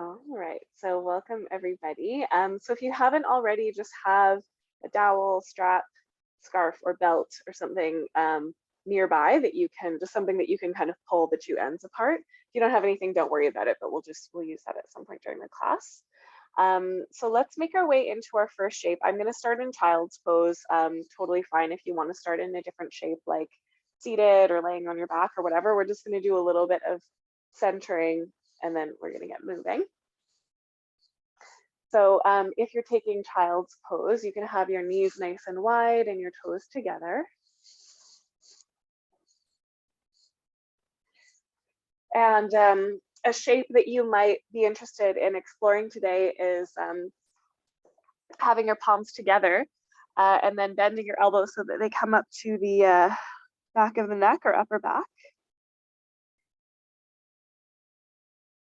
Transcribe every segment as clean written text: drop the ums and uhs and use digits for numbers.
All right, so welcome everybody. So if you haven't already, just have a dowel, strap, scarf, or belt or something nearby that you can, just something that you can kind of pull the two ends apart. If you don't have anything, don't worry about it, but we'll use that at some point during the class. So let's make our way into our first shape. I'm gonna start in child's pose, totally fine if you wanna start in a different shape like seated or laying on your back or whatever. We're just gonna do a little bit of centering and then we're gonna get moving. So if you're taking child's pose, you can have your knees nice and wide and your toes together. And a shape that you might be interested in exploring today is having your palms together and then bending your elbows so that they come up to the back of the neck or upper back.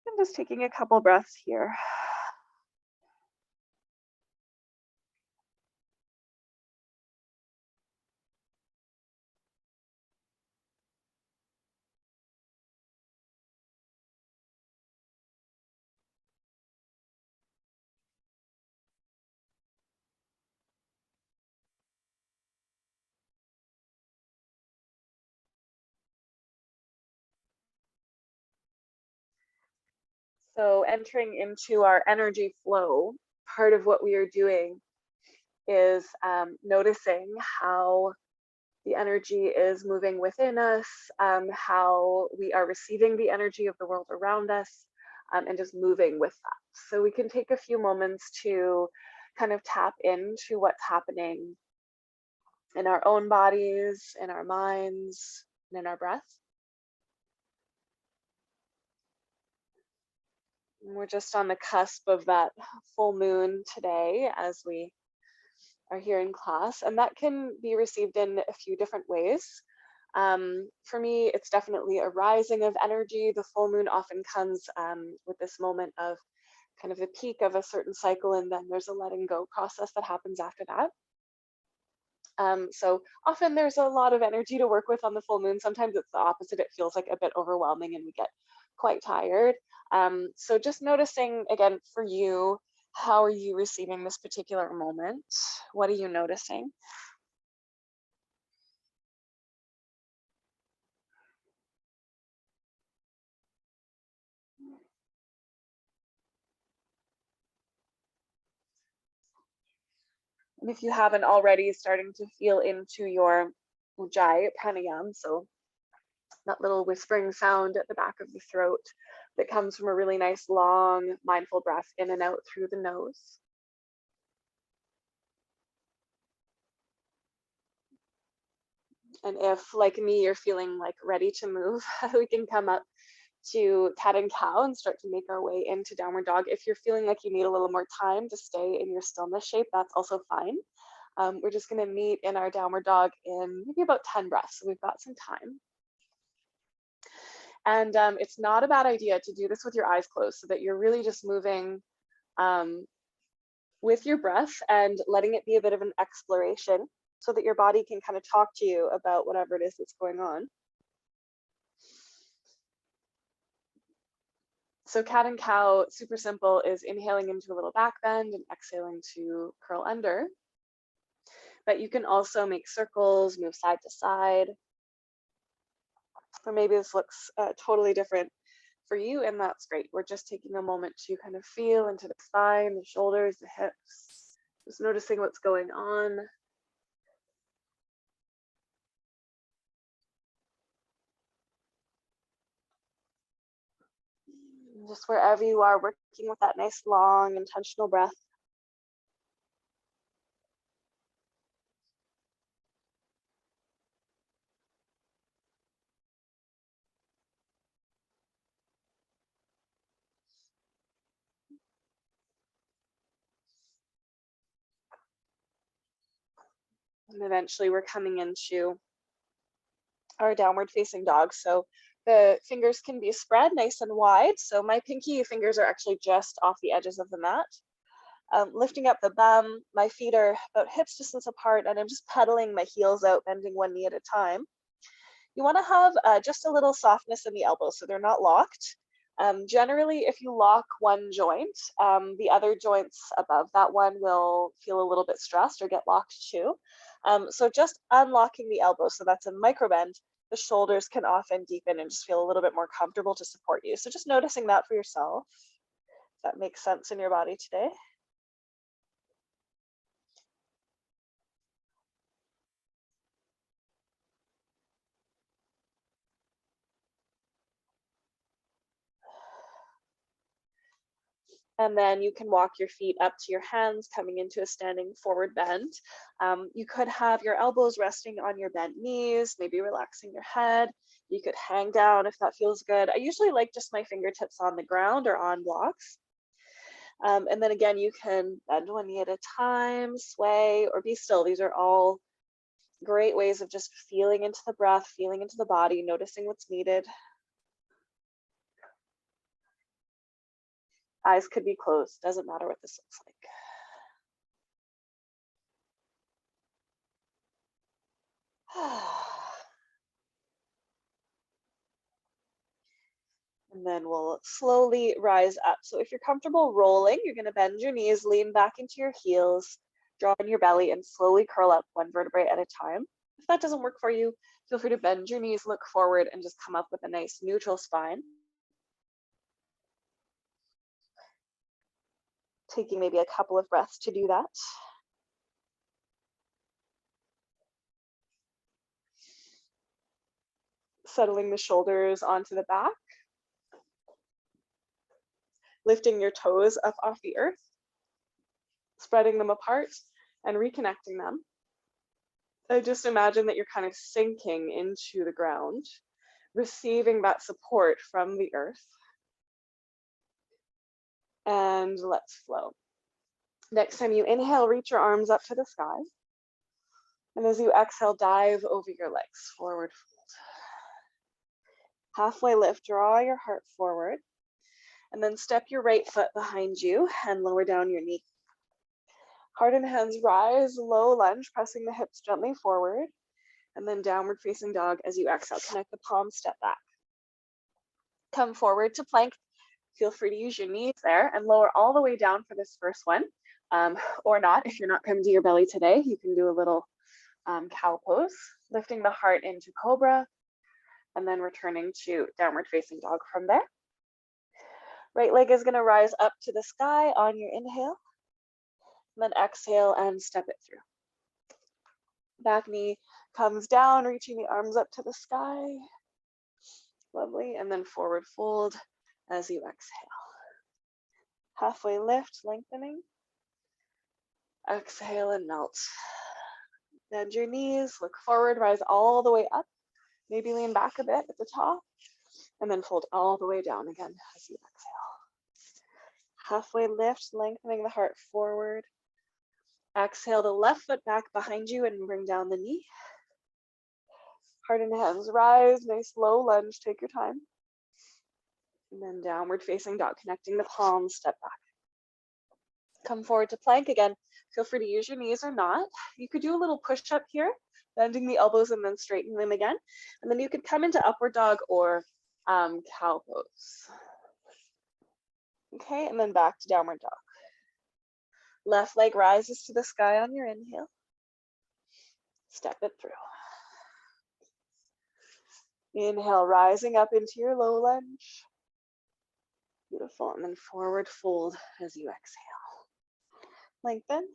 And just taking a couple breaths here. So entering into our energy flow, part of what we are doing is noticing how the energy is moving within us, how we are receiving the energy of the world around us, and just moving with that. So we can take a few moments to kind of tap into what's happening in our own bodies, in our minds, and in our breath. And we're just on the cusp of that full moon today as we are here in class, and that can be received in a few different ways. For me, it's definitely a rising of energy. The full moon often comes with this moment of kind of the peak of a certain cycle, and then there's a letting go process that happens after that. So often there's a lot of energy to work with on the full moon. Sometimes it's the opposite. It feels like a bit overwhelming and we get quite tired. So just noticing, again, for you, how are you receiving this particular moment? What are you noticing? And if you haven't already, starting to feel into your ujjayi pranayama, so that little whispering sound at the back of the throat that comes from a really nice long mindful breath in and out through the nose. And if, like me, you're feeling like ready to move, we can come up to cat and cow and start to make our way into downward dog. If you're feeling like you need a little more time to stay in your stillness shape, that's also fine. We're just going to meet in our downward dog in maybe about 10 breaths. So we've got some time. And it's not a bad idea to do this with your eyes closed so that you're really just moving with your breath and letting it be a bit of an exploration so that your body can kind of talk to you about whatever it is that's going on. So cat and cow, super simple, is inhaling into a little back bend and exhaling to curl under. But you can also make circles, move side to side. Or maybe this looks totally different for you, and that's great. We're just taking a moment to kind of feel into the spine, the shoulders, the hips, just noticing what's going on. Just wherever you are, working with that nice, long, intentional breath. And eventually we're coming into our downward facing dog. So the fingers can be spread nice and wide. So my pinky fingers are actually just off the edges of the mat. Lifting up the bum, my feet are about hips distance apart, and I'm just pedaling my heels out, bending one knee at a time. You want to have just a little softness in the elbows so they're not locked. Generally, if you lock one joint, the other joints above that one will feel a little bit stressed or get locked too. So just unlocking the elbow, so that's a micro bend, the shoulders can often deepen and just feel a little bit more comfortable to support you. So just noticing that for yourself. That makes sense in your body today. And then you can walk your feet up to your hands, coming into a standing forward bend. You could have your elbows resting on your bent knees, maybe relaxing your head. You could hang down if that feels good. I usually like just my fingertips on the ground or on blocks. And then again, you can bend one knee at a time, sway, or be still. These are all great ways of just feeling into the breath, feeling into the body, noticing what's needed. Eyes could be closed, doesn't matter what this looks like. And then we'll slowly rise up. So if you're comfortable rolling, you're going to bend your knees, lean back into your heels, draw in your belly, and slowly curl up one vertebrae at a time. If that doesn't work for you, feel free to bend your knees, look forward, and just come up with a nice neutral spine. Taking maybe a couple of breaths to do that. Settling the shoulders onto the back. Lifting your toes up off the earth. Spreading them apart and reconnecting them. I just imagine that you're kind of sinking into the ground, receiving that support from the earth. And let's flow. Next time you inhale, reach your arms up to the sky. And as you exhale, dive over your legs, forward fold. Halfway lift, draw your heart forward. And then step your right foot behind you and lower down your knee. Heart and hands rise, low lunge, pressing the hips gently forward. And then downward facing dog as you exhale. Connect the palms, step back. Come forward to plank. Feel free to use your knees there and lower all the way down for this first one. Or not, if you're not coming to your belly today, you can do a little cow pose, lifting the heart into cobra, and then returning to downward facing dog from there. Right leg is going to rise up to the sky on your inhale, and then exhale and step it through. Back knee comes down, reaching the arms up to the sky. Lovely, and then forward fold as you exhale. Halfway lift, lengthening. Exhale and melt. Bend your knees, look forward, rise all the way up. Maybe lean back a bit at the top, and then fold all the way down again as you exhale. Halfway lift, lengthening the heart forward. Exhale the left foot back behind you and bring down the knee. Heart and hands rise, nice low lunge, take your time. And then downward facing dog, connecting the palms, step back. Come forward to plank again. Feel free to use your knees or not. You could do a little push up here, bending the elbows and then straightening them again. And then you could come into upward dog or cow pose. Okay, and then back to downward dog. Left leg rises to the sky on your inhale. Step it through. Inhale, rising up into your low lunge. Beautiful, and then forward fold as you exhale. Lengthen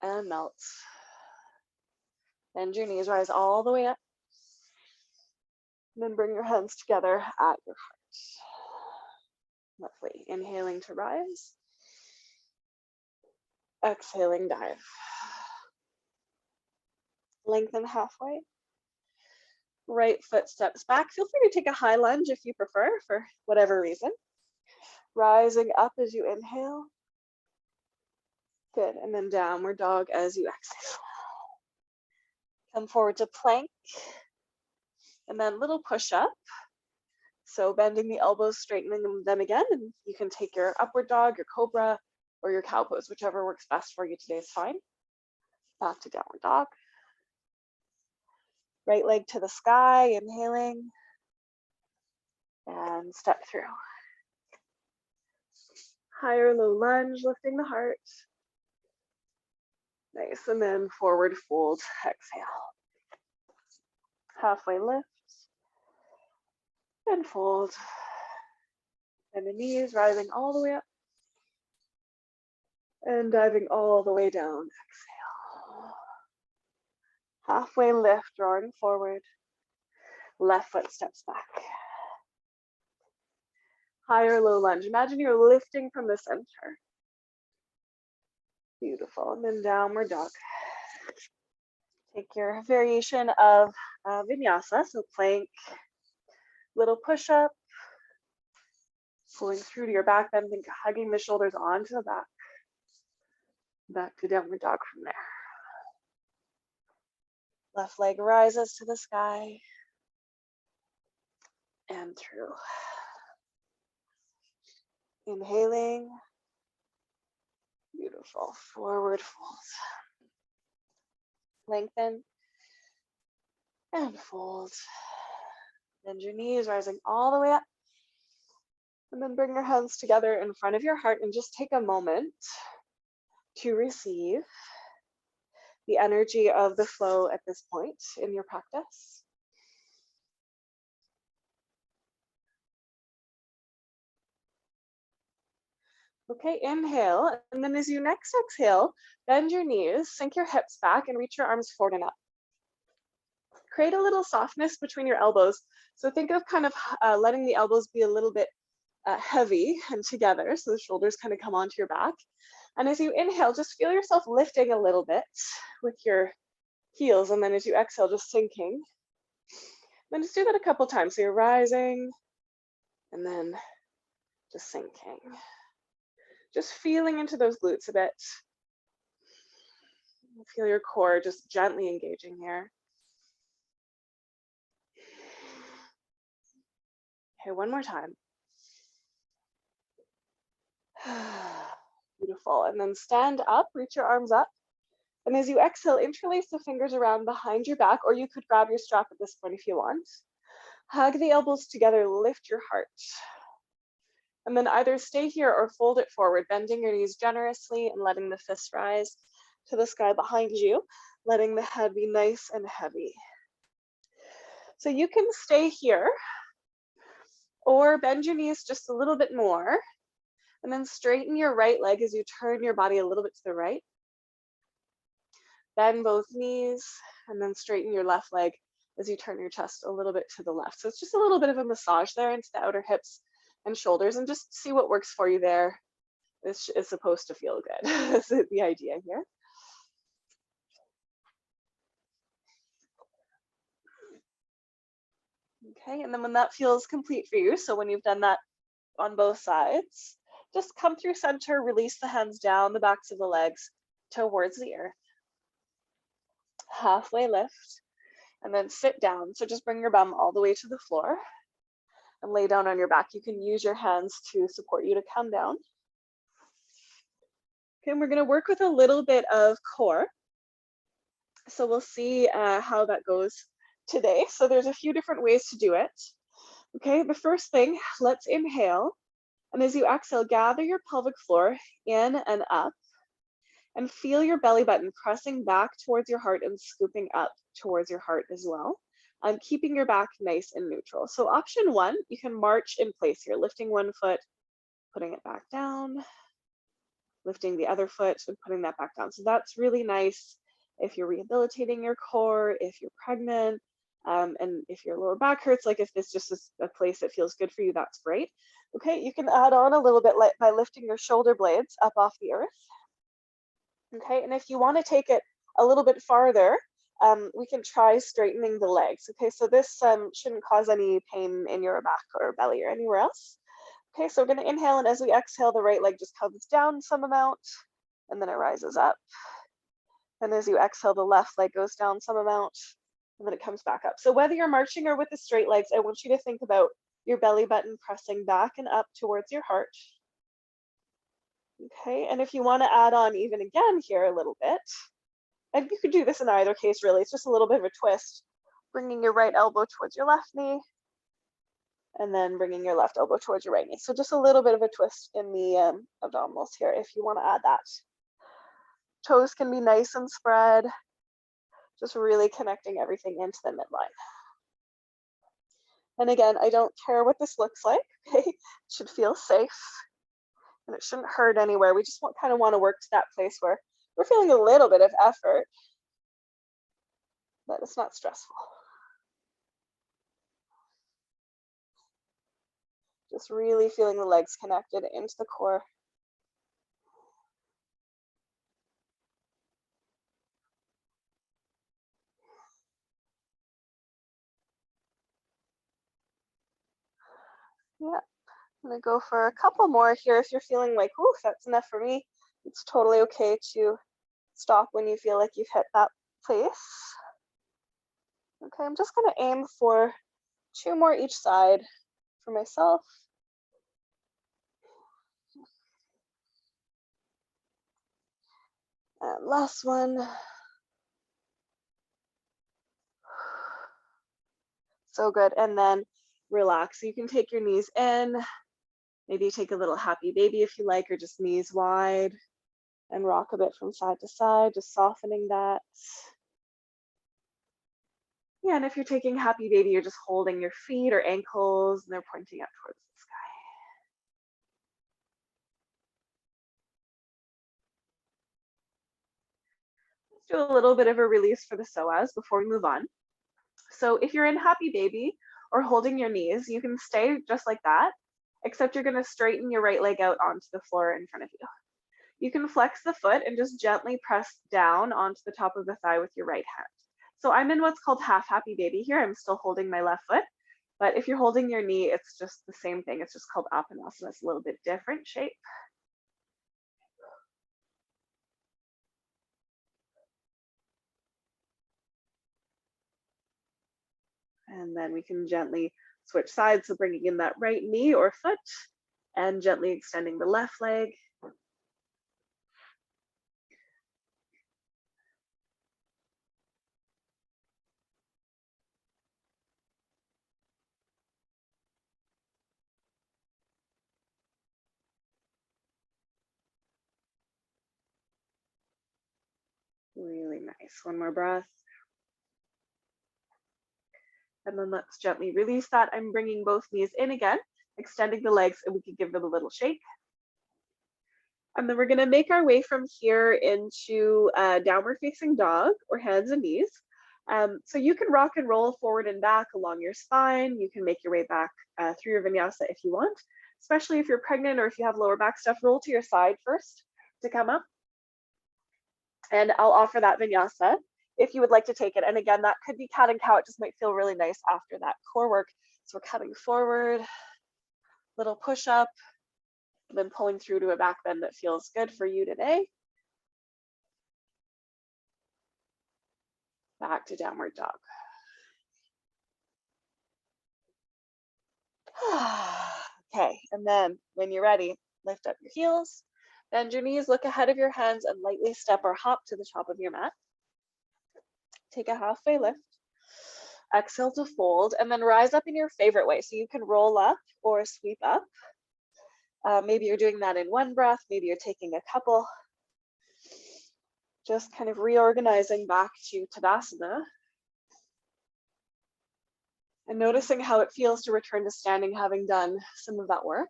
and melt. Bend your knees, rise all the way up. And then bring your hands together at your heart. Lovely. Inhaling to rise. Exhaling, dive. Lengthen halfway. Right foot steps back. Feel free to take a high lunge if you prefer, for whatever reason. Rising up as you inhale. Good, and then downward dog as you exhale. Come forward to plank, and then little push up. So bending the elbows, straightening them again, and you can take your upward dog, your cobra, or your cow pose, whichever works best for you today is fine. Back to downward dog. Right leg to the sky, inhaling. And step through. Higher low lunge, lifting the heart. Nice, and then forward fold, exhale. Halfway lift and fold. And the knees rising all the way up and diving all the way down, exhale. Halfway lift, drawing forward. Left foot steps back. Higher low lunge. Imagine you're lifting from the center. Beautiful. And then downward dog. Take your variation of Vinyasa, so plank, little push-up, pulling through to your back bend, think hugging the shoulders onto the back. Back to downward dog from there. Left leg rises to the sky and through. Inhaling. Beautiful. Forward fold. Lengthen and fold. Bend your knees, rising all the way up. And then bring your hands together in front of your heart and just take a moment to receive the energy of the flow at this point in your practice. Okay, inhale, and then as you next exhale, bend your knees, sink your hips back, and reach your arms forward and up. Create a little softness between your elbows. So think of kind of letting the elbows be a little bit heavy and together, so the shoulders kind of come onto your back. And as you inhale, just feel yourself lifting a little bit with your heels, and then as you exhale, just sinking. Then just do that a couple times. So you're rising, and then just sinking. Just feeling into those glutes a bit. Feel your core just gently engaging here. Okay, one more time. Beautiful. And then stand up, reach your arms up. And as you exhale, interlace the fingers around behind your back, or you could grab your strap at this point if you want. Hug the elbows together, lift your heart. And then either stay here or fold it forward, bending your knees generously and letting the fists rise to the sky behind you, letting the head be nice and heavy. So you can stay here or bend your knees just a little bit more, and then straighten your right leg as you turn your body a little bit to the right. Bend both knees, and then straighten your left leg as you turn your chest a little bit to the left. So it's just a little bit of a massage there into the outer hips and shoulders, and just see what works for you there. This is supposed to feel good. That's the idea here. Okay, and then when that feels complete for you, so when you've done that on both sides, just come through center, release the hands down the backs of the legs towards the earth. Halfway lift, and then sit down. So just bring your bum all the way to the floor and lay down on your back. You can use your hands to support you to come down. Okay, and we're gonna work with a little bit of core. So we'll see how that goes today. So there's a few different ways to do it. Okay, the first thing, let's inhale. And as you exhale, gather your pelvic floor in and up, and feel your belly button pressing back towards your heart and scooping up towards your heart as well. Keeping your back nice and neutral. So option one, you can march in place here, lifting one foot, putting it back down, lifting the other foot and putting that back down. So that's really nice if you're rehabilitating your core, if you're pregnant, and if your lower back hurts, like if this just is a place that feels good for you, that's great. Okay, you can add on a little bit by lifting your shoulder blades up off the earth. Okay, and if you want to take it a little bit farther, we can try straightening the legs. Okay, so this shouldn't cause any pain in your back or belly or anywhere else. Okay, so we're going to inhale, and as we exhale, the right leg just comes down some amount, and then it rises up. And as you exhale, the left leg goes down some amount, and then it comes back up. So whether you're marching or with the straight legs, I want you to think about your belly button pressing back and up towards your heart. Okay, and if you want to add on even again here a little bit, and you could do this in either case really, it's just a little bit of a twist, bringing your right elbow towards your left knee, And then bringing your left elbow towards your right knee. So just a little bit of a twist in the abdominals here if you want to add that. Toes can be nice and spread, just really connecting everything into the midline. And again, I don't care what this looks like, okay? It should feel safe and it shouldn't hurt anywhere. We just kind of want to work to that place where we're feeling a little bit of effort, but it's not stressful. Just really feeling the legs connected into the core. Yeah, I'm gonna go for a couple more here. If you're feeling like, ooh, that's enough for me, it's totally okay to stop when you feel like you've hit that place. Okay, I'm just gonna aim for 2 more each side for myself. And last one. So good. And then relax. You can take your knees in. Maybe take a little happy baby if you like, or just knees wide, and rock a bit from side to side, just softening that. Yeah, and if you're taking happy baby, you're just holding your feet or ankles and they're pointing up towards the sky. Let's do a little bit of a release for the psoas before we move on. So if you're in happy baby or holding your knees, you can stay just like that, except you're gonna straighten your right leg out onto the floor in front of you. You can flex the foot and just gently press down onto the top of the thigh with your right hand. So I'm in what's called half happy baby here. I'm still holding my left foot, but if you're holding your knee, it's just the same thing. It's just called Apanasana. It's a little bit different shape. And then we can gently switch sides. So bringing in that right knee or foot and gently extending the left leg. Really nice. One more breath. And then let's gently release that. I'm bringing both knees in again, extending the legs, and we can give them a little shake. And then we're going to make our way from here into downward facing dog or hands and knees. So you can rock and roll forward and back along your spine. You can make your way back through your vinyasa if you want, especially if you're pregnant or if you have lower back stuff. Roll to your side first to come up. And I'll offer that vinyasa if you would like to take it. And again, that could be cat and cow. It just might feel really nice after that core work. So we're coming forward, little push up, and then pulling through to a back bend that feels good for you today. Back to downward dog. Okay, and then when you're ready, lift up your heels, bend your knees, look ahead of your hands, and lightly step or hop to the top of your mat. Take a halfway lift. Exhale to fold, and then rise up in your favorite way. So you can roll up or sweep up. Maybe you're doing that in one breath, maybe you're taking a couple. Just kind of reorganizing back to Tadasana. And noticing how it feels to return to standing, having done some of that work.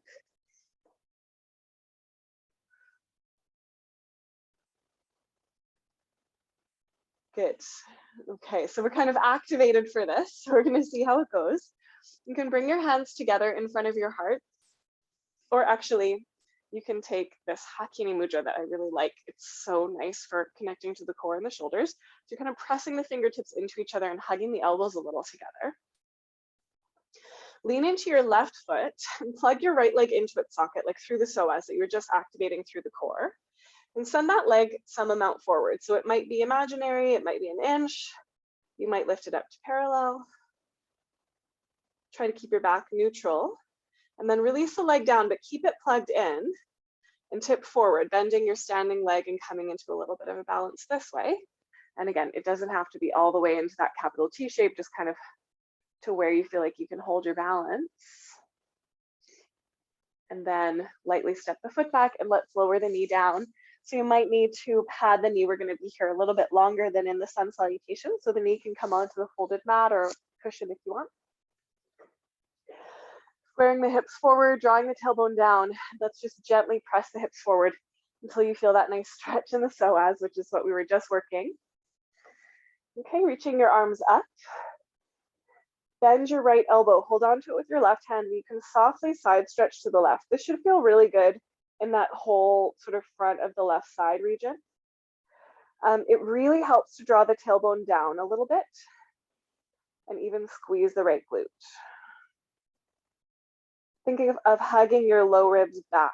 Good. Okay, so we're kind of activated for this. So we're going to see how it goes. You can bring your hands together in front of your heart, or actually, you can take this Hakini Mudra that I really like. It's so nice for connecting to the core and the shoulders. So you're kind of pressing the fingertips into each other and hugging the elbows a little together. Lean into your left foot and plug your right leg into its socket, like through the psoas that you're just activating through the core. And send that leg some amount forward. So it might be imaginary, it might be an inch. You might lift it up to parallel. Try to keep your back neutral. And then release the leg down, but keep it plugged in and tip forward, bending your standing leg and coming into a little bit of a balance this way. And again, it doesn't have to be all the way into that capital T shape, just kind of to where you feel like you can hold your balance. And then lightly step the foot back and let's lower the knee down. So you might need to pad the knee. We're going to be here a little bit longer than in the sun salutation. So the knee can come onto the folded mat or cushion if you want. Squaring the hips forward, drawing the tailbone down. Let's just gently press the hips forward until you feel that nice stretch in the psoas, which is what we were just working. Okay, reaching your arms up. Bend your right elbow, hold on to it with your left hand. You can softly side stretch to the left. This should feel really good in that whole sort of front of the left side region. It really helps to draw the tailbone down a little bit and even squeeze the right glute. Thinking of hugging your low ribs back.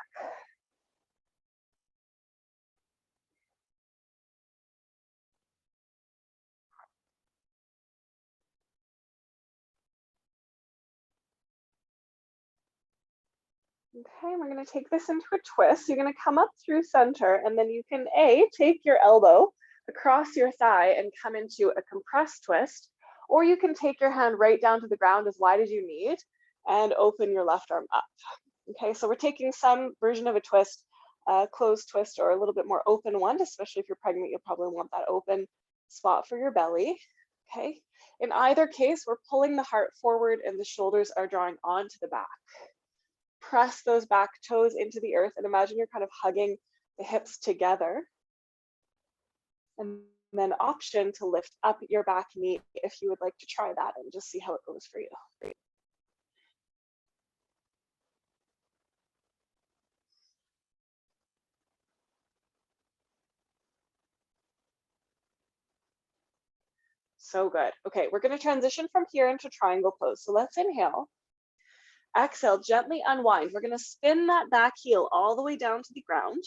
Okay, we're going to take this into a twist. You're going to come up through center, and then you can take your elbow across your thigh and come into a compressed twist, or you can take your hand right down to the ground as wide as you need and open your left arm up. Okay, so we're taking some version of a twist, closed twist or a little bit more open one, especially if you're pregnant, you'll probably want that open spot for your belly. Okay, in either case, we're pulling the heart forward and the shoulders are drawing onto the back. Press those back toes into the earth and imagine you're kind of hugging the hips together. And then option to lift up your back knee if you would like to try that and just see how it goes for you. So good. Okay, we're going to transition from here into triangle pose. So let's inhale. Exhale, gently unwind. We're going to spin that back heel all the way down to the ground.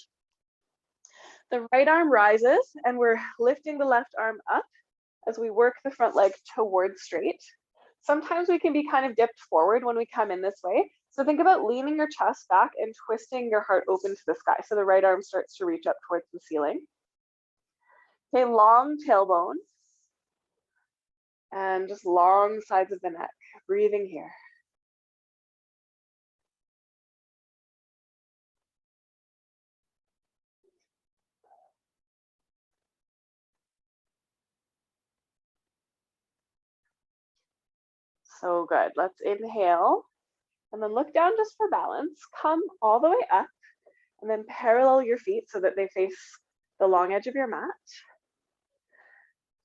The right arm rises and we're lifting the left arm up as we work the front leg towards straight. Sometimes we can be kind of dipped forward when we come in this way. So think about leaning your chest back and twisting your heart open to the sky. So the right arm starts to reach up towards the ceiling. Okay, long tailbone. And just long sides of the neck, breathing here. So good. Let's inhale and then look down just for balance. Come all the way up and then parallel your feet so that they face the long edge of your mat.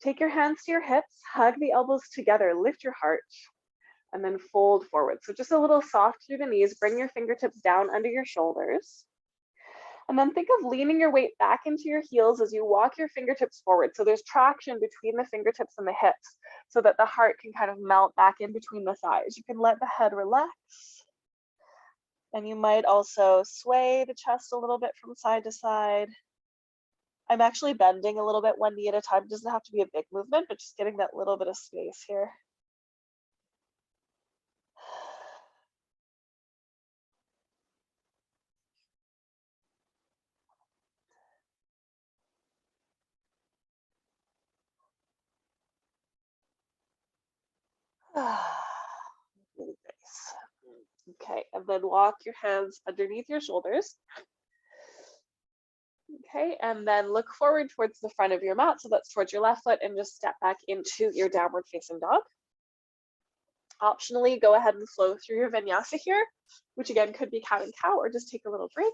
Take your hands to your hips, hug the elbows together, lift your heart, and then fold forward. So just a little soft through the knees, bring your fingertips down under your shoulders. And then think of leaning your weight back into your heels as you walk your fingertips forward. So there's traction between the fingertips and the hips so that the heart can kind of melt back in between the thighs. You can let the head relax. And you might also sway the chest a little bit from side to side. I'm actually bending a little bit one knee at a time. It doesn't have to be a big movement, but just getting that little bit of space here. Really nice. Okay, and then walk your hands underneath your shoulders. Okay, and then look forward towards the front of your mat. So that's towards your left foot and just step back into your downward facing dog. Optionally, go ahead and flow through your vinyasa here, which again could be cat and cow or just take a little break.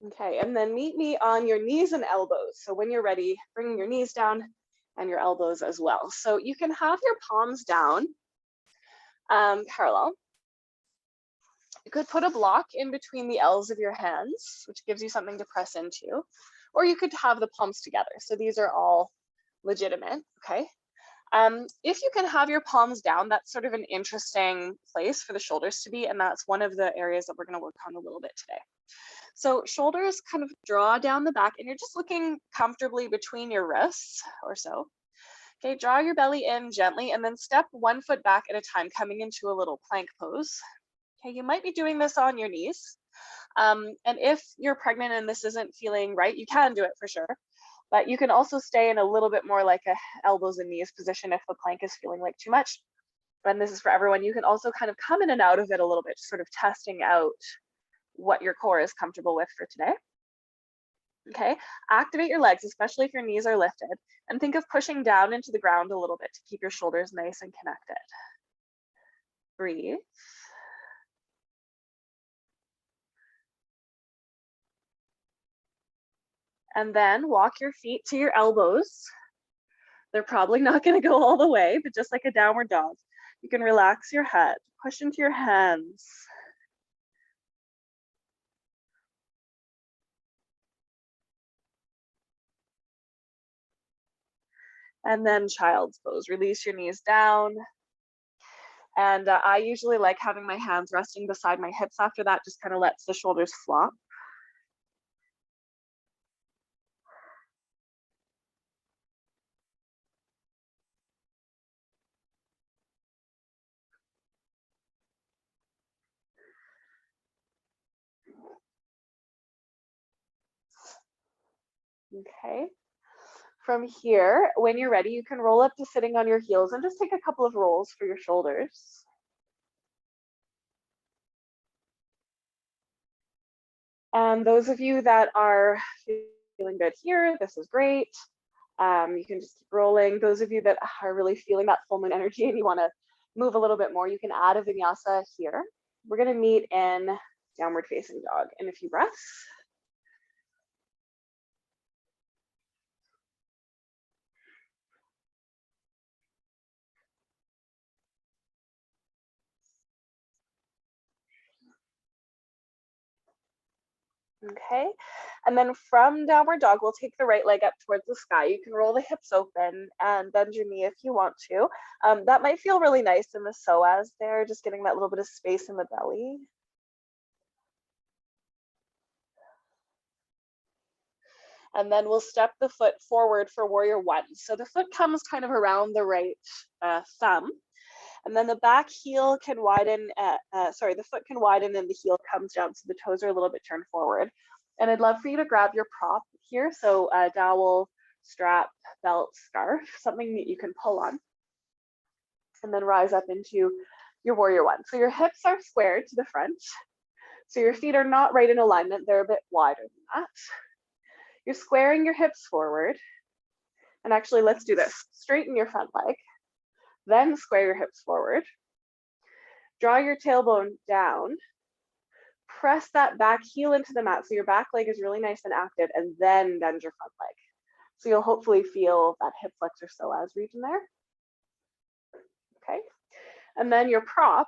Okay, and then meet me on your knees and elbows. So when you're ready, bring your knees down and your elbows as well. So you can have your palms down parallel. You could put a block in between the L's of your hands, which gives you something to press into, or you could have the palms together. So these are all legitimate, okay? If you can have your palms down, that's sort of an interesting place for the shoulders to be, and that's one of the areas that we're gonna work on a little bit today. So shoulders kind of draw down the back and you're just looking comfortably between your wrists or so. Okay, draw your belly in gently and then step 1 foot back at a time, coming into a little plank pose. Okay, you might be doing this on your knees. And if you're pregnant and this isn't feeling right, you can do it for sure. But you can also stay in a little bit more like a elbows and knees position if the plank is feeling like too much. And this is for everyone. You can also kind of come in and out of it a little bit, sort of testing out what your core is comfortable with for today. Okay, activate your legs, especially if your knees are lifted, and think of pushing down into the ground a little bit to keep your shoulders nice and connected. Breathe. And then walk your feet to your elbows. They're probably not going to go all the way, but just like a downward dog, you can relax your head, push into your hands. And then child's pose. Release your knees down. And I usually like having my hands resting beside my hips after that, just kind of lets the shoulders flop. Okay. From here, when you're ready, you can roll up to sitting on your heels and just take a couple of rolls for your shoulders. And those of you that are feeling good here, this is great. You can just keep rolling. Those of you that are really feeling that full moon energy and you want to move a little bit more, you can add a vinyasa here. We're going to meet in downward facing dog in a few breaths. Okay, and then from downward dog, we'll take the right leg up towards the sky. You can roll the hips open and bend your knee if you want to. That might feel really nice in the psoas there, just getting that little bit of space in the belly. And then we'll step the foot forward for warrior one. So the foot comes kind of around the right thumb. And then the back heel can widen, the foot can widen and the heel comes down so the toes are a little bit turned forward. And I'd love for you to grab your prop here. So a dowel, strap, belt, scarf, something that you can pull on. And then rise up into your warrior one. So your hips are squared to the front. So your feet are not right in alignment. They're a bit wider than that. You're squaring your hips forward. And actually, let's do this. Straighten your front leg. Then square your hips forward. Draw your tailbone down. Press that back heel into the mat so your back leg is really nice and active, and then bend your front leg. So you'll hopefully feel that hip flexor psoas region there. Okay. And then your prop,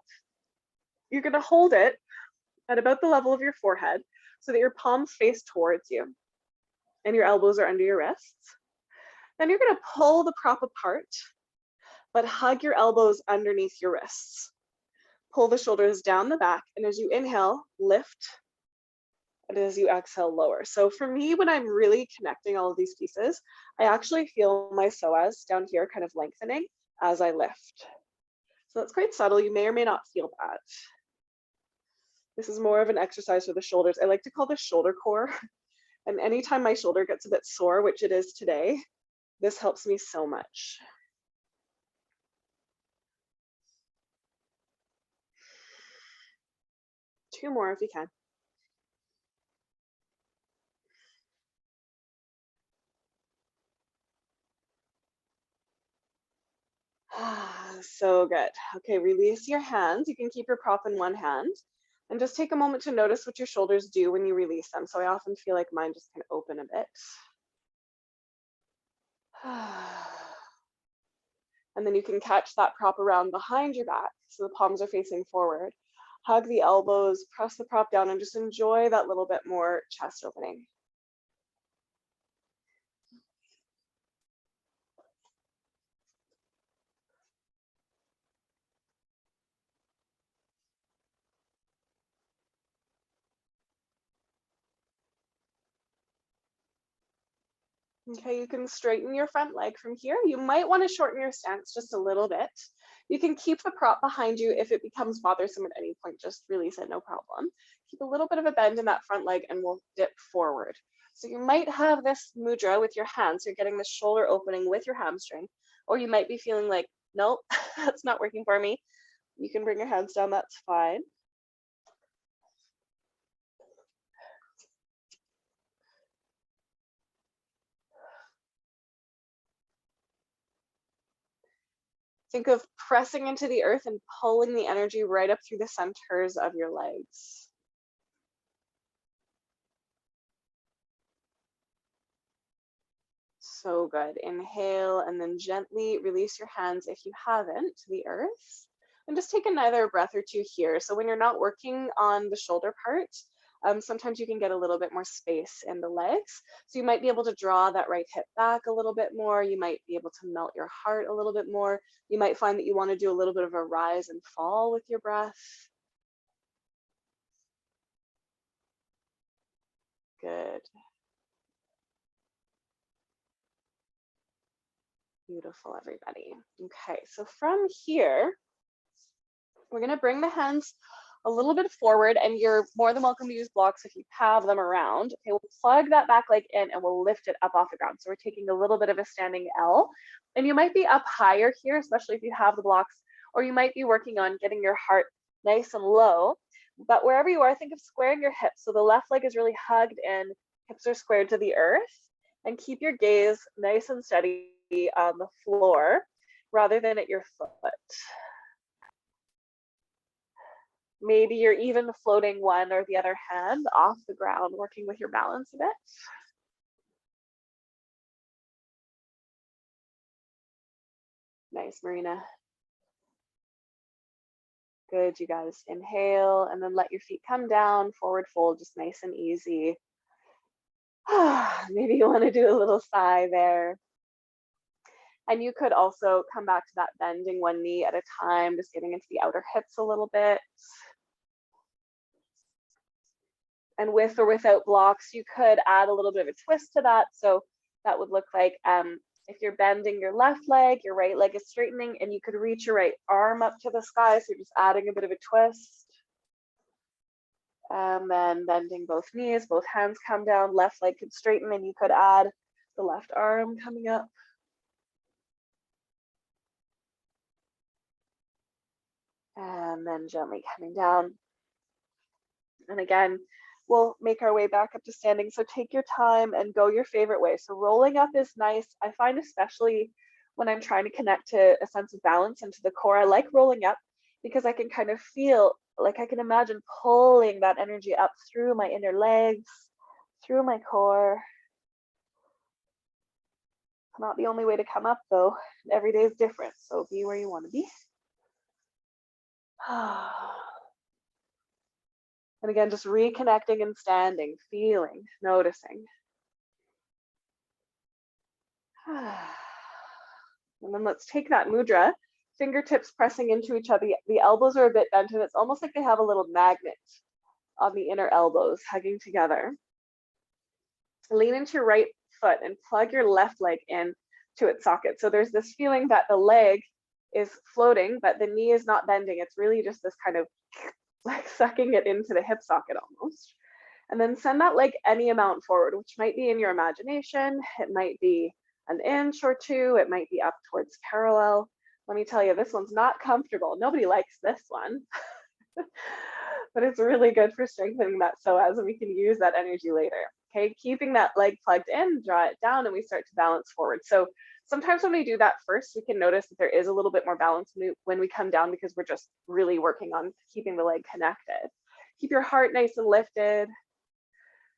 you're going to hold it at about the level of your forehead so that your palms face towards you and your elbows are under your wrists. Then you're going to pull the prop apart, but hug your elbows underneath your wrists. Pull the shoulders down the back, and as you inhale, lift, and as you exhale, lower. So for me, when I'm really connecting all of these pieces, I actually feel my psoas down here kind of lengthening as I lift. So that's quite subtle. You may or may not feel that. This is more of an exercise for the shoulders. I like to call this shoulder core. And anytime my shoulder gets a bit sore, which it is today, this helps me so much. Two more if you can. So good. Okay, release your hands. You can keep your prop in one hand and just take a moment to notice what your shoulders do when you release them. So I often feel like mine just kind of open a bit. And then you can catch that prop around behind your back so the palms are facing forward. Hug the elbows, press the prop down, and just enjoy that little bit more chest opening. Okay, you can straighten your front leg from here. You might want to shorten your stance just a little bit. You can keep the prop behind you. If it becomes bothersome at any point, just release it, no problem. Keep a little bit of a bend in that front leg and we'll dip forward. So you might have this mudra with your hands. You're getting the shoulder opening with your hamstring, or you might be feeling like, nope, that's not working for me. You can bring your hands down, that's fine. Think of pressing into the earth and pulling the energy right up through the centers of your legs. So good. Inhale and then gently release your hands if you haven't to the earth. And just take another breath or two here. So when you're not working on the shoulder part, sometimes you can get a little bit more space in the legs. So you might be able to draw that right hip back a little bit more. You might be able to melt your heart a little bit more. You might find that you want to do a little bit of a rise and fall with your breath. Good. Beautiful, everybody. Okay, so from here, we're going to bring the hands a little bit forward, and you're more than welcome to use blocks if you have them around. Okay, we'll plug that back leg in and we'll lift it up off the ground. So we're taking a little bit of a standing L, and you might be up higher here, especially if you have the blocks, or you might be working on getting your heart nice and low. But wherever you are, think of squaring your hips. So the left leg is really hugged in, hips are squared to the earth, and keep your gaze nice and steady on the floor rather than at your foot. Maybe you're even floating one or the other hand off the ground, working with your balance a bit. Nice, Marina. Good, you guys. Inhale and then let your feet come down, forward fold, just nice and easy. Maybe you want to do a little sigh there. And you could also come back to that bending one knee at a time, just getting into the outer hips a little bit. And with or without blocks, you could add a little bit of a twist to that. So that would look like if you're bending your left leg, your right leg is straightening, and you could reach your right arm up to the sky. So you're just adding a bit of a twist. And then bending both knees, both hands come down, left leg could straighten, and you could add the left arm coming up. And then gently coming down. And again, we'll make our way back up to standing. So take your time and go your favorite way. So rolling up is nice. I find especially when I'm trying to connect to a sense of balance and to the core, I like rolling up because I can kind of feel, like I can imagine pulling that energy up through my inner legs, through my core. Not the only way to come up though. Every day is different. So be where you want to be. And again, just reconnecting and standing, feeling, noticing. And then let's take that mudra, fingertips pressing into each other. The elbows are a bit bent and it's almost like they have a little magnet on the inner elbows hugging together. Lean into your right foot and plug your left leg in to its socket. So there's this feeling that the leg is floating, but the knee is not bending. It's really just this kind of like sucking it into the hip socket almost. And then send that leg any amount forward, which might be in your imagination. It might be an inch or two. It might be up towards parallel. Let me tell you, this one's not comfortable. Nobody likes this one, but it's really good for strengthening that psoas, and we can use that energy later. Okay, keeping that leg plugged in, draw it down, and we start to balance forward. So sometimes when we do that first, we can notice that there is a little bit more balance when we come down because we're just really working on keeping the leg connected. Keep your heart nice and lifted.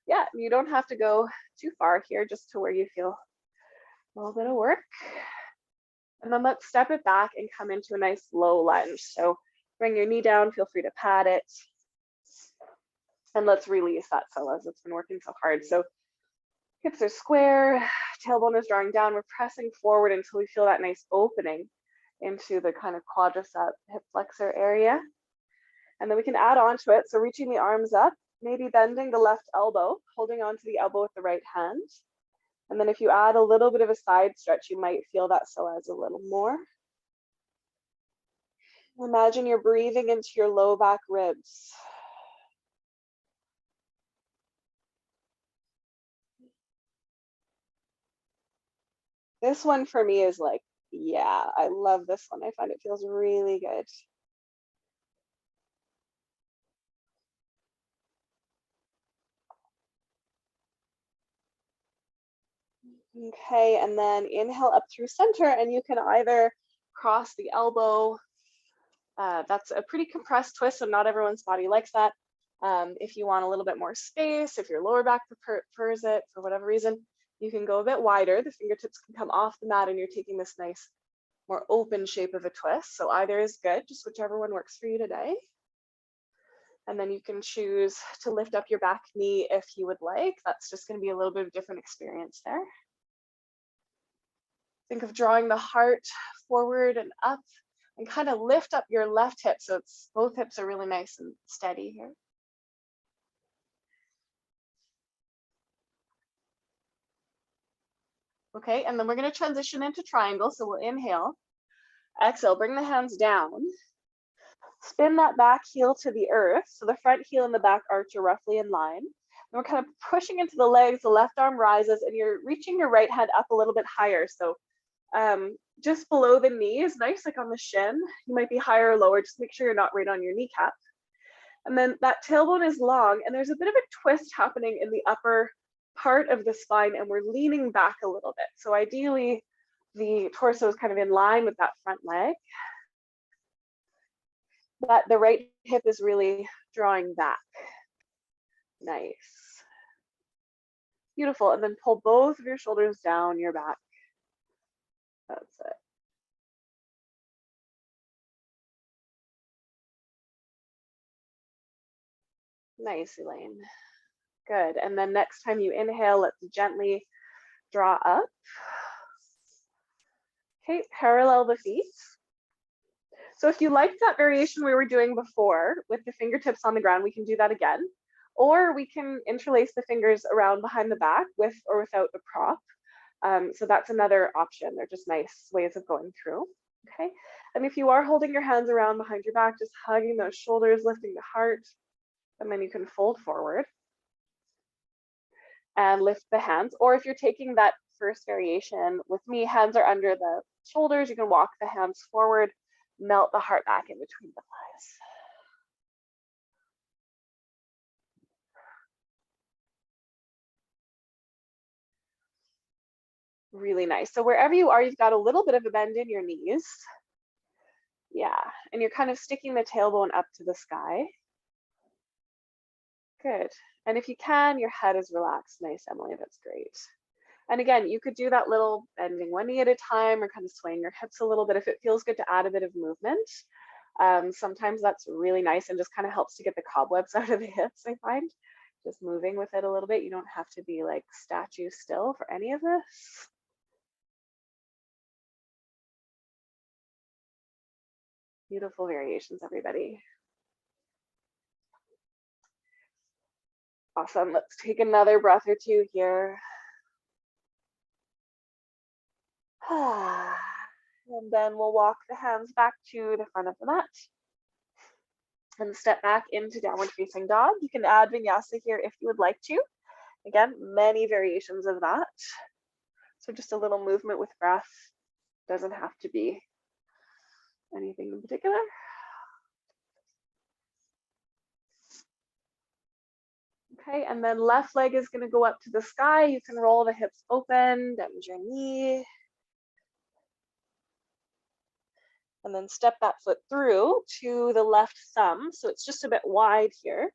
Yeah, you don't have to go too far here, just to where you feel a little bit of work. And then let's step it back and come into a nice low lunge. So bring your knee down, feel free to pat it. And let's release that psoas that's been working so hard. So hips are square, tailbone is drawing down. We're pressing forward until we feel that nice opening into the kind of quadricep hip flexor area. And then we can add on to it. So reaching the arms up, maybe bending the left elbow, holding onto the elbow with the right hand. And then if you add a little bit of a side stretch, you might feel that psoas a little more. Imagine you're breathing into your low back ribs. This one for me is like, yeah, I love this one. I find it feels really good. Okay, and then inhale up through center, and you can either cross the elbow. That's a pretty compressed twist, so not everyone's body likes that. If you want a little bit more space, if your lower back prefers it for whatever reason, you can go a bit wider. The fingertips can come off the mat and you're taking this nice, more open shape of a twist. So either is good, just whichever one works for you today. And then you can choose to lift up your back knee if you would like. That's just going to be a little bit of a different experience there. Think of drawing the heart forward and up, and kind of lift up your left hip so it's both hips are really nice and steady here. Okay, and then we're going to transition into triangle. So we'll inhale, exhale, bring the hands down, spin that back heel to the earth. So the front heel and the back arch are roughly in line. And we're kind of pushing into the legs, the left arm rises, and you're reaching your right hand up a little bit higher. So just below the knee is nice, like on the shin. You might be higher or lower, just make sure you're not right on your kneecap. And then that tailbone is long, and there's a bit of a twist happening in the upper part of the spine, and we're leaning back a little bit. So ideally, the torso is kind of in line with that front leg, but the right hip is really drawing back. Nice. Beautiful. And then pull both of your shoulders down your back. That's it. Nice, Elaine. Good. And then next time you inhale, let's gently draw up. Okay, parallel the feet. So if you liked that variation we were doing before with the fingertips on the ground, we can do that again. Or we can interlace the fingers around behind the back with or without the prop. So that's another option. They're just nice ways of going through. Okay. And if you are holding your hands around behind your back, just hugging those shoulders, lifting the heart, and then you can fold forward and lift the hands. Or if you're taking that first variation with me, hands are under the shoulders, you can walk the hands forward, melt the heart back in between the thighs. Really nice. So wherever you are, you've got a little bit of a bend in your knees. Yeah, and you're kind of sticking the tailbone up to the sky. Good. And if you can, your head is relaxed. Nice, Emily, that's great. And again, you could do that little bending one knee at a time or kind of swaying your hips a little bit if it feels good to add a bit of movement. Sometimes that's really nice and just kind of helps to get the cobwebs out of the hips, I find. Just moving with it a little bit. You don't have to be like statue still for any of this. Beautiful variations, everybody. Awesome. Let's take another breath or two here. And then we'll walk the hands back to the front of the mat and step back into downward facing dog. You can add vinyasa here if you would like to. Again, many variations of that. So just a little movement with breath. Doesn't have to be anything in particular. Okay, and then left leg is going to go up to the sky. You can roll the hips open, bend your knee. And then step that foot through to the left thumb. So it's just a bit wide here.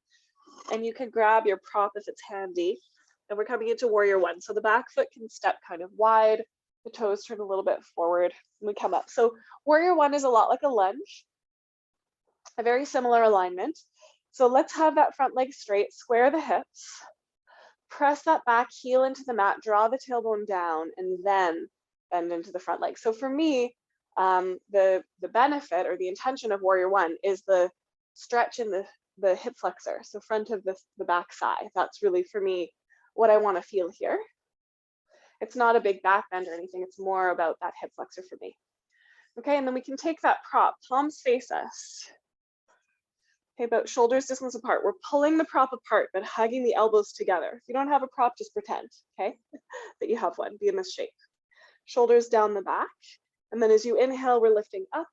And you can grab your prop if it's handy. And we're coming into warrior one. So the back foot can step kind of wide, the toes turn a little bit forward, and we come up. So warrior one is a lot like a lunge, a very similar alignment. So let's have that front leg straight, square the hips, press that back heel into the mat, draw the tailbone down, and then bend into the front leg. So for me, the benefit or the intention of warrior one is the stretch in the hip flexor, so front of the back thigh. That's really for me what I want to feel here. It's not a big back bend or anything. It's more about that hip flexor for me. Okay, and then we can take that prop, palms face us. Okay, about shoulders distance apart. We're pulling the prop apart, but hugging the elbows together. If you don't have a prop, just pretend, okay, that you have one. Be in this shape. Shoulders down the back. And then as you inhale, we're lifting up.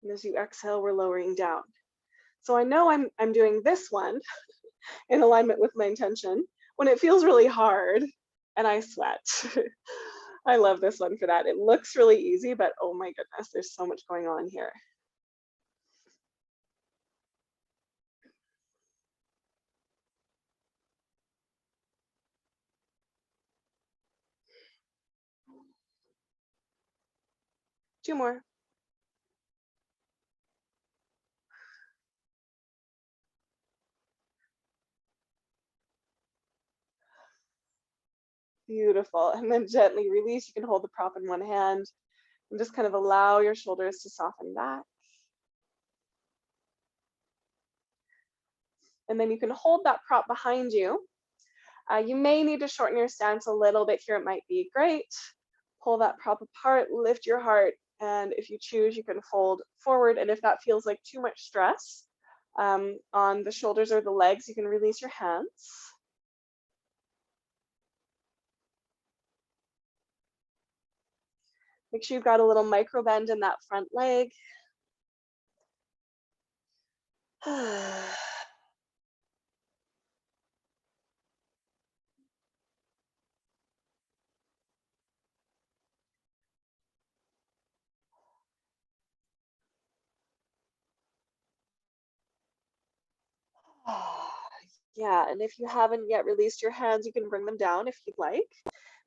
And as you exhale, we're lowering down. So I know I'm doing this one in alignment with my intention when it feels really hard and I sweat. I love this one for that. It looks really easy, but oh my goodness, there's so much going on here. Two more. Beautiful. And then gently release. You can hold the prop in one hand and just kind of allow your shoulders to soften back. And then you can hold that prop behind you. You may need to shorten your stance a little bit here. It might be great. Pull that prop apart, lift your heart. And if you choose, you can fold forward. And if that feels like too much stress on the shoulders or the legs, you can release your hands. Make sure you've got a little micro bend in that front leg. Yeah, and if you haven't yet released your hands, you can bring them down if you'd like,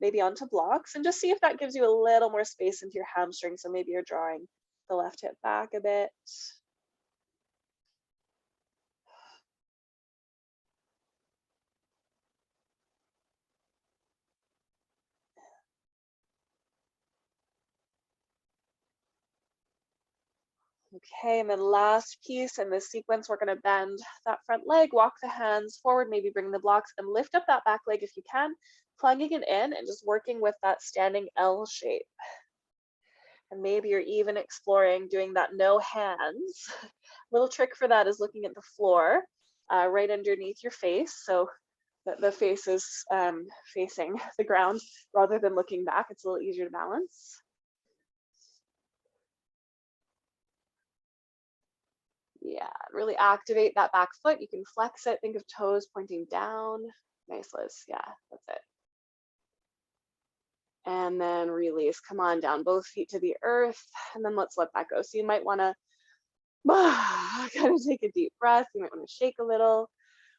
maybe onto blocks, and just see if that gives you a little more space into your hamstring. So maybe you're drawing the left hip back a bit. Okay, and then last piece in this sequence, we're going to bend that front leg, walk the hands forward, maybe bring the blocks, and lift up that back leg if you can, plunging it in and just working with that standing L shape. And maybe you're even exploring doing that no hands. Little trick for that is looking at the floor right underneath your face, so that the face is facing the ground rather than looking back. It's a little easier to balance. Yeah, really activate that back foot. You can flex it. Think of toes pointing down. Nice, Liz. Yeah, that's it. And then release. Come on down, both feet to the earth. And then let's let that go. So you might want to kind of take a deep breath. You might want to shake a little.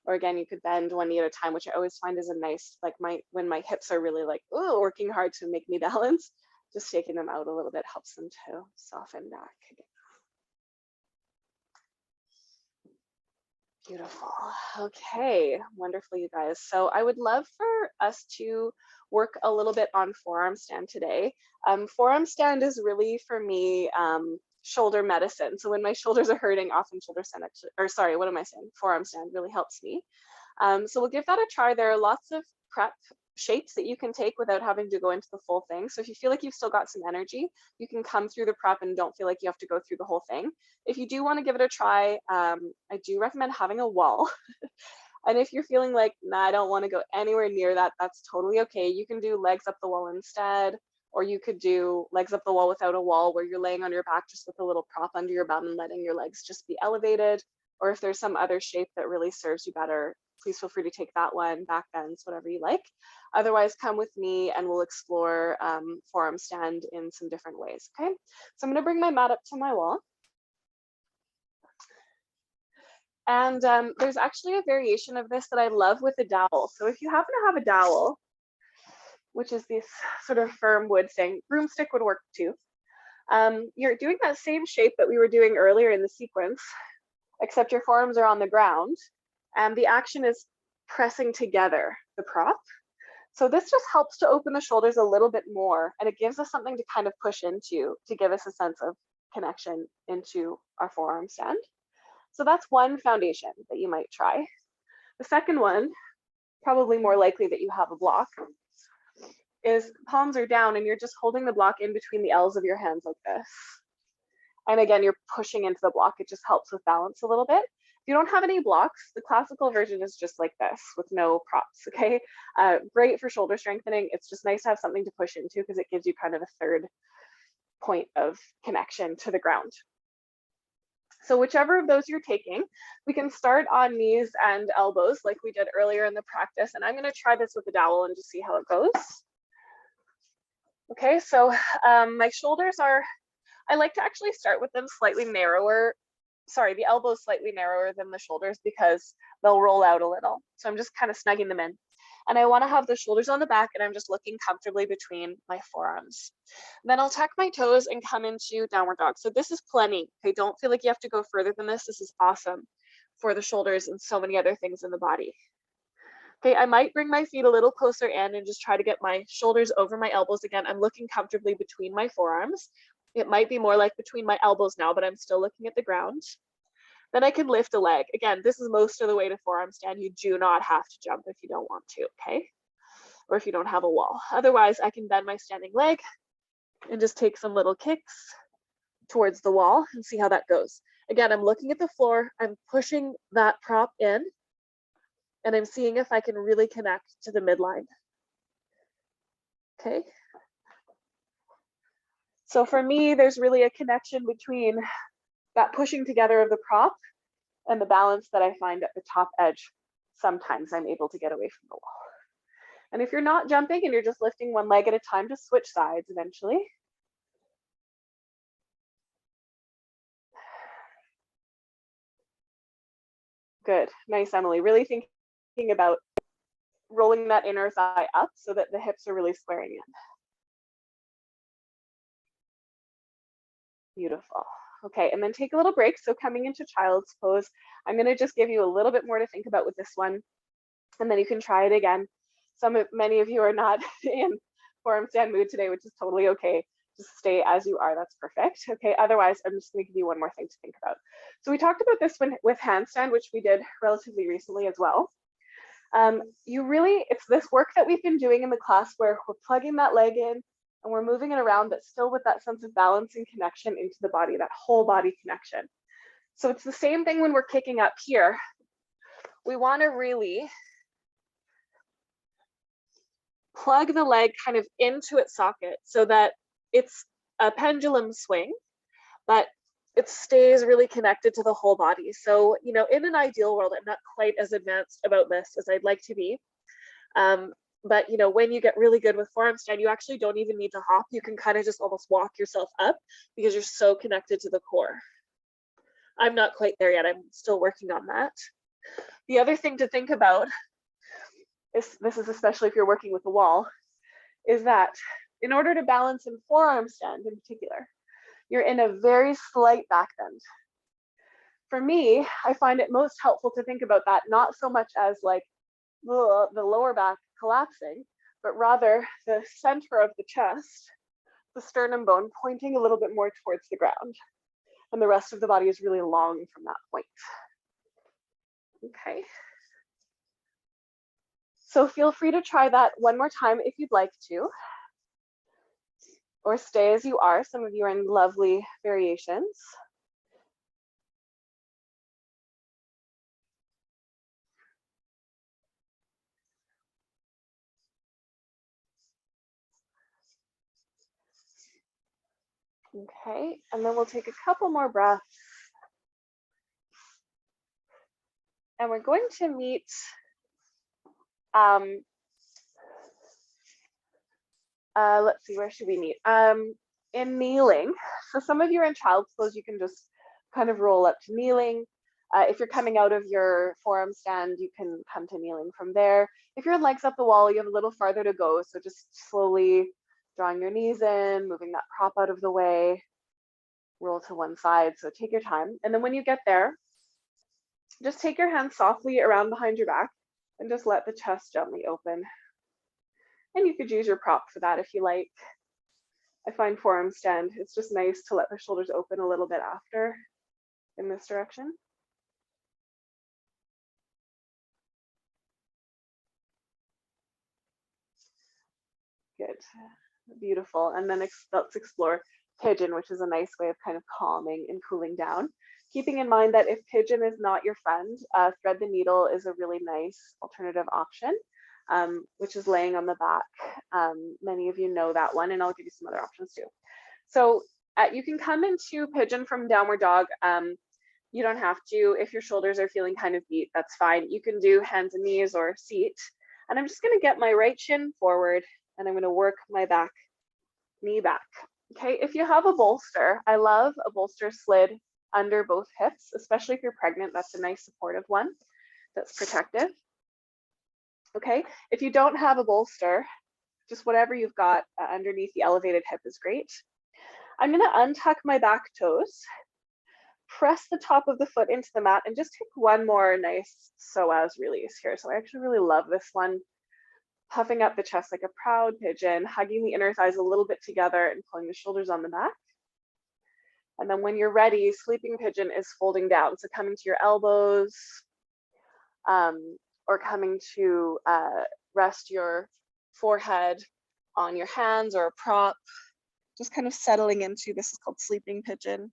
Or again, you could bend one knee at a time, which I always find is a nice, like when my hips are really like, ooh, working hard to make me balance, just shaking them out a little bit helps them to soften back again. Beautiful. Okay, wonderful, you guys. So I would love for us to work a little bit on forearm stand today. Forearm stand is really for me shoulder medicine. So when my shoulders are hurting, often shoulder stand actually, or sorry, what am I saying? Forearm stand really helps me. So we'll give that a try. There are lots of prep shapes that you can take without having to go into the full thing. So if you feel like you've still got some energy, you can come through the prep and don't feel like you have to go through the whole thing. If you do want to give it a try, I do recommend having a wall. And if you're feeling like, nah, I don't want to go anywhere near that, that's totally okay. You can do legs up the wall instead, or you could do legs up the wall without a wall where you're laying on your back just with a little prop under your bum and letting your legs just be elevated. Or if there's some other shape that really serves you better, please feel free to take that one, back bends, whatever you like. Otherwise, come with me and we'll explore forearm stand in some different ways, okay? So I'm gonna bring my mat up to my wall. And there's actually a variation of this that I love with a dowel. So if you happen to have a dowel, which is this sort of firm wood thing, broomstick would work too. You're doing that same shape that we were doing earlier in the sequence, except your forearms are on the ground. And the action is pressing together the prop. So this just helps to open the shoulders a little bit more, and it gives us something to kind of push into to give us a sense of connection into our forearm stand. So that's one foundation that you might try. The second one, probably more likely that you have a block, is palms are down and you're just holding the block in between the L's of your hands like this. And again, you're pushing into the block. It just helps with balance a little bit. If you don't have any blocks, the classical version is just like this with no props, okay? Great for shoulder strengthening. It's just nice to have something to push into because it gives you kind of a third point of connection to the ground. So whichever of those you're taking, we can start on knees and elbows like we did earlier in the practice. And I'm going to try this with the dowel and just see how it goes. Okay, so my shoulders are, I like to actually start with them slightly narrower. Sorry, the elbows slightly narrower than the shoulders because they'll roll out a little. So I'm just kind of snugging them in. And I want to have the shoulders on the back and I'm just looking comfortably between my forearms. Then I'll tuck my toes and come into downward dog. So this is plenty. Okay, don't feel like you have to go further than this. This is awesome for the shoulders and so many other things in the body. Okay, I might bring my feet a little closer in and just try to get my shoulders over my elbows again. I'm looking comfortably between my forearms. It might be more like between my elbows now, but I'm still looking at the ground. Then I can lift a leg. Again, this is most of the way to forearm stand. You do not have to jump if you don't want to, okay? Or if you don't have a wall. Otherwise, I can bend my standing leg and just take some little kicks towards the wall and see how that goes. Again, I'm looking at the floor. I'm pushing that prop in and I'm seeing if I can really connect to the midline. Okay. So for me, there's really a connection between that pushing together of the prop and the balance that I find at the top edge. Sometimes I'm able to get away from the wall. And if you're not jumping and you're just lifting one leg at a time, just switch sides eventually. Good, nice, Emily. Really thinking about rolling that inner thigh up so that the hips are really squaring in. Beautiful. Okay, and then take a little break. So coming into child's pose, I'm going to just give you a little bit more to think about with this one, and then you can try it again. Many of you are not in forearm stand mood today, which is totally okay. Just stay as you are. That's perfect. Okay, otherwise, I'm just going to give you one more thing to think about. So we talked about this one with handstand, which we did relatively recently as well. It's this work that we've been doing in the class where we're plugging that leg in and we're moving it around, but still with that sense of balance and connection into the body, that whole body connection. So it's the same thing when we're kicking up here. We want to really plug the leg kind of into its socket so that it's a pendulum swing, but it stays really connected to the whole body. So, you know, in an ideal world, I'm not quite as advanced about this as I'd like to be. But, you know, when you get really good with forearm stand, you actually don't even need to hop. You can kind of just almost walk yourself up because you're so connected to the core. I'm not quite there yet. I'm still working on that. The other thing to think about is, this is especially if you're working with the wall, is that in order to balance in forearm stand in particular, you're in a very slight back bend. For me, I find it most helpful to think about that not so much as like the lower back collapsing, but rather the center of the chest, the sternum bone pointing a little bit more towards the ground. And the rest of the body is really long from that point. Okay. So feel free to try that one more time if you'd like to, or stay as you are. Some of you are in lovely variations. Okay, and then we'll take a couple more breaths. And we're going to meet let's see, where should we meet? In kneeling. So some of you are in child's pose, you can just kind of roll up to kneeling. If you're coming out of your forearm stand, you can come to kneeling from there. If your legs up the wall, you have a little farther to go. So just slowly drawing your knees in, moving that prop out of the way, roll to one side. So take your time. And then when you get there, just take your hands softly around behind your back and just let the chest gently open. And you could use your prop for that if you like. I find forearm stand, it's just nice to let the shoulders open a little bit after in this direction. Good. Beautiful. And then let's explore pigeon, which is a nice way of kind of calming and cooling down. Keeping in mind that if pigeon is not your friend, thread the needle is a really nice alternative option, which is laying on the back. Many of you know that one, and I'll give you some other options too. So you can come into pigeon from downward dog. You don't have to. If your shoulders are feeling kind of beat, that's fine. You can do hands and knees or seat. And I'm just going to get my right shin forward, and I'm going to work my back knee back. Okay, if you have a bolster, I love a bolster slid under both hips, especially if you're pregnant. That's a nice supportive one that's protective. Okay, if you don't have a bolster, just whatever you've got underneath the elevated hip is great. I'm going to untuck my back toes, press the top of the foot into the mat, and just take one more nice psoas release here. So I actually really love this one. Puffing up the chest like a proud pigeon, hugging the inner thighs a little bit together and pulling the shoulders on the back. And then when you're ready, sleeping pigeon is folding down. So coming to your elbows, or coming to rest your forehead on your hands or a prop, just kind of settling into, this is called sleeping pigeon.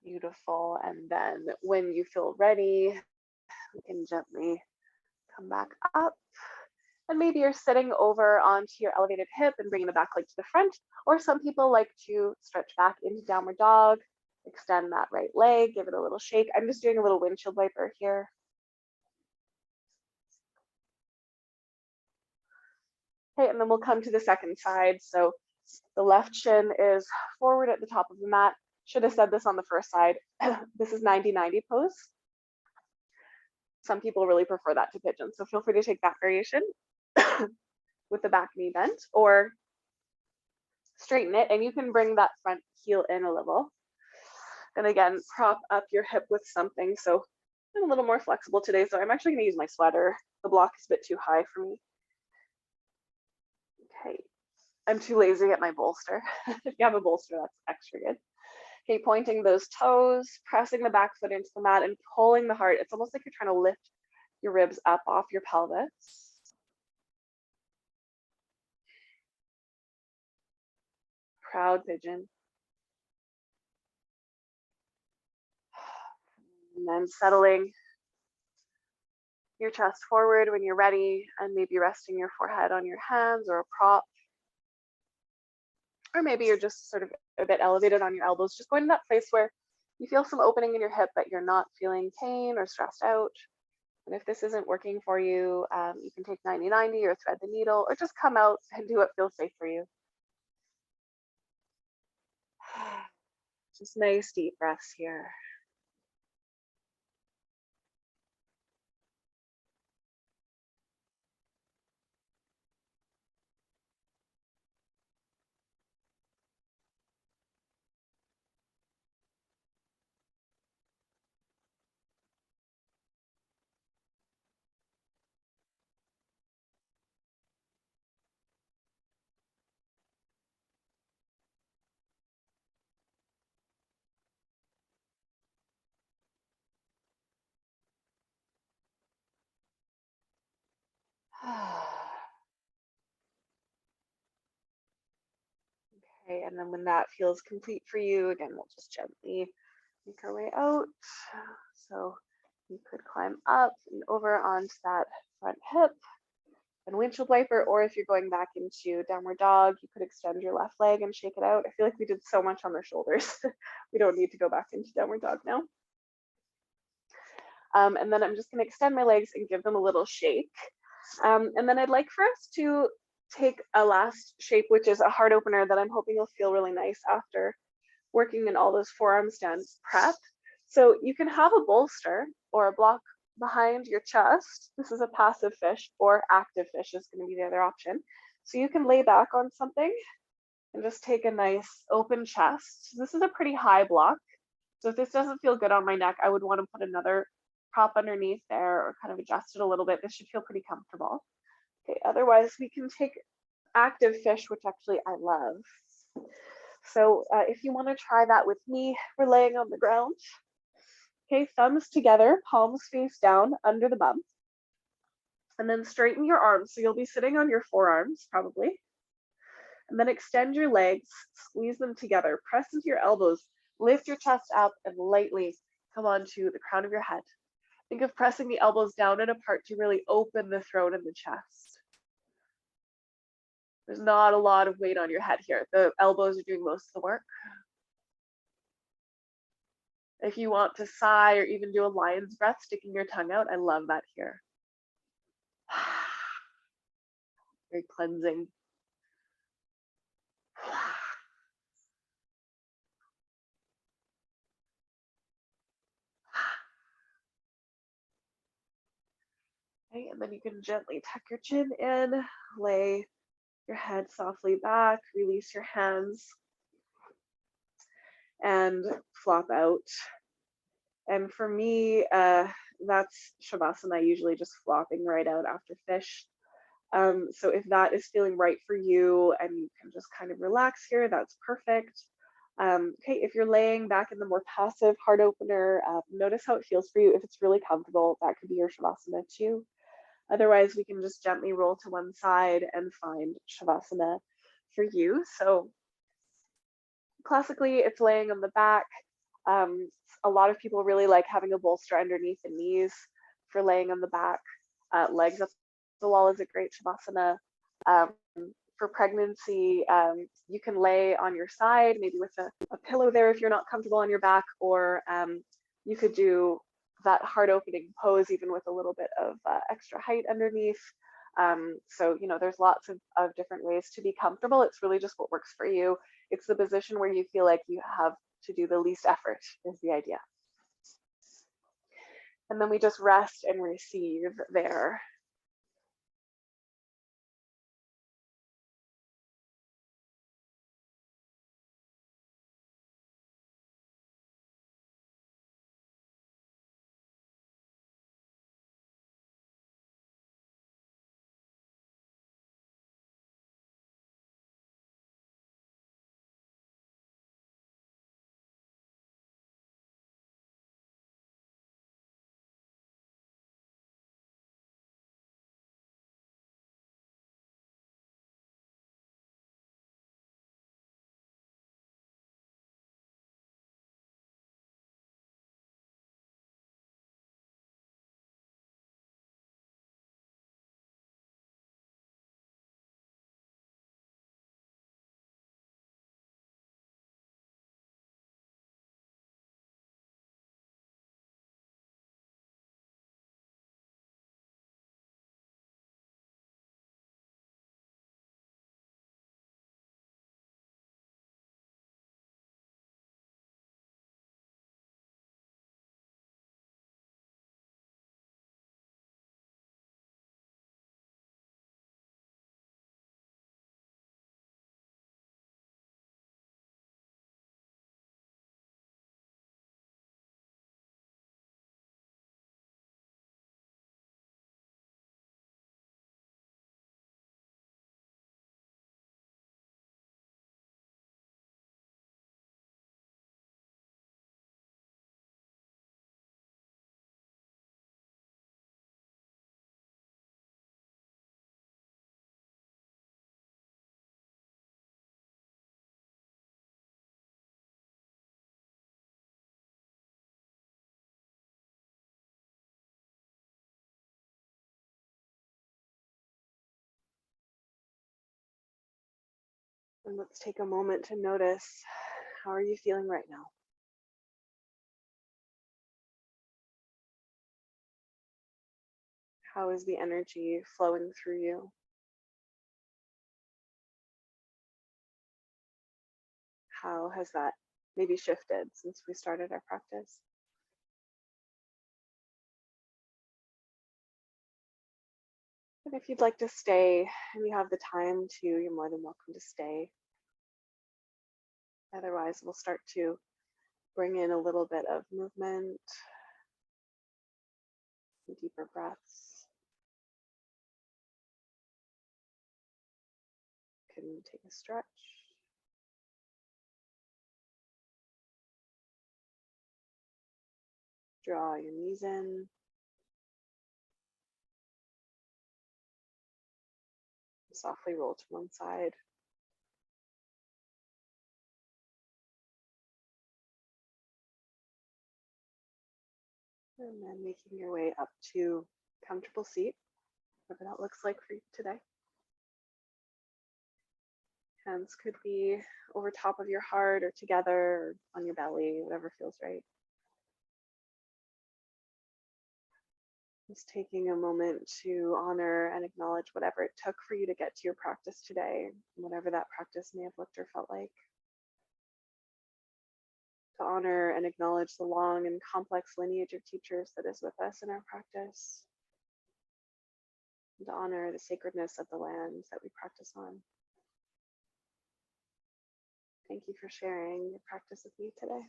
Beautiful. And then when you feel ready, you can gently come back up. And maybe you're sitting over onto your elevated hip and bringing the back leg to the front, or some people like to stretch back into downward dog, extend that right leg, give it a little shake. I'm just doing a little windshield wiper here. Okay, and then we'll come to the second side. So the left shin is forward at the top of the mat. Should have said this on the first side. This is 90-90 pose. Some people really prefer that to pigeon, so feel free to take that variation with the back knee bent, or straighten it, and you can bring that front heel in a little. And again, prop up your hip with something. So I'm a little more flexible today, so I'm actually going to use my sweater. The block is a bit too high for me. Okay, I'm too lazy to get my bolster. If you have a bolster, that's extra good. Okay, pointing those toes, pressing the back foot into the mat and pulling the heart. It's almost like you're trying to lift your ribs up off your pelvis. Proud pigeon. And then settling your chest forward when you're ready, and maybe resting your forehead on your hands or a prop. Or maybe you're just sort of a bit elevated on your elbows, just going to that place where you feel some opening in your hip, but you're not feeling pain or stressed out. And if this isn't working for you, you can take 90-90 or thread the needle, or just come out and do what feels safe for you. Just nice deep breaths here. Okay, and then when that feels complete for you, again, we'll just gently make our way out. So you could climb up and over onto that front hip and windshield wiper, or if you're going back into downward dog, you could extend your left leg and shake it out. I feel like we did so much on the shoulders. We don't need to go back into downward dog now. And then I'm just going to extend my legs and give them a little shake. And then I'd like for us to take a last shape, which is a heart opener that I'm hoping will feel really nice after working in all those forearm stand prep. So you can have a bolster or a block behind your chest. This is a passive fish, or active fish is going to be the other option. So you can lay back on something and just take a nice open chest. This is a pretty high block. So if this doesn't feel good on my neck, I would want to put another prop underneath there or kind of adjust it a little bit. This should feel pretty comfortable. Okay, otherwise we can take active fish, which actually I love. So if you want to try that with me, we're laying on the ground. Okay, thumbs together, palms face down under the bum. And then straighten your arms. So you'll be sitting on your forearms probably. And then extend your legs, squeeze them together, press into your elbows, lift your chest up and lightly come onto the crown of your head. Think of pressing the elbows down and apart to really open the throat and the chest. There's not a lot of weight on your head here. The elbows are doing most of the work. If you want to sigh or even do a lion's breath, sticking your tongue out, I love that here. Very cleansing. Okay, and then you can gently tuck your chin in, lay your head softly back, release your hands, and flop out. And for me, that's Shavasana, usually just flopping right out after fish. So if that is feeling right for you and you can just kind of relax here, that's perfect. Okay, if you're laying back in the more passive heart opener, notice how it feels for you. If it's really comfortable, that could be your Shavasana too. Otherwise, we can just gently roll to one side and find Shavasana for you. So classically, it's laying on the back. A lot of people really like having a bolster underneath the knees for laying on the back. Legs up the wall is a great Shavasana. For pregnancy, you can lay on your side, maybe with a pillow there if you're not comfortable on your back, or you could do that heart opening pose even with a little bit of extra height underneath. So, you know, there's lots of different ways to be comfortable. It's really just what works for you. It's the position where you feel like you have to do the least effort is the idea. And then we just rest and receive there. And let's take a moment to notice, how are you feeling right now? How is the energy flowing through you? How has that maybe shifted since we started our practice? And if you'd like to stay and you have the time to, you're more than welcome to stay. Otherwise, we'll start to bring in a little bit of movement, some deeper breaths. You can take a stretch. Draw your knees in. Softly roll to one side. And then making your way up to comfortable seat, whatever that looks like for you today. Hands could be over top of your heart or together or on your belly, whatever feels right. Just taking a moment to honor and acknowledge whatever it took for you to get to your practice today, whatever that practice may have looked or felt like. To honor and acknowledge the long and complex lineage of teachers that is with us in our practice. And to honor the sacredness of the land that we practice on. Thank you for sharing your practice with me today.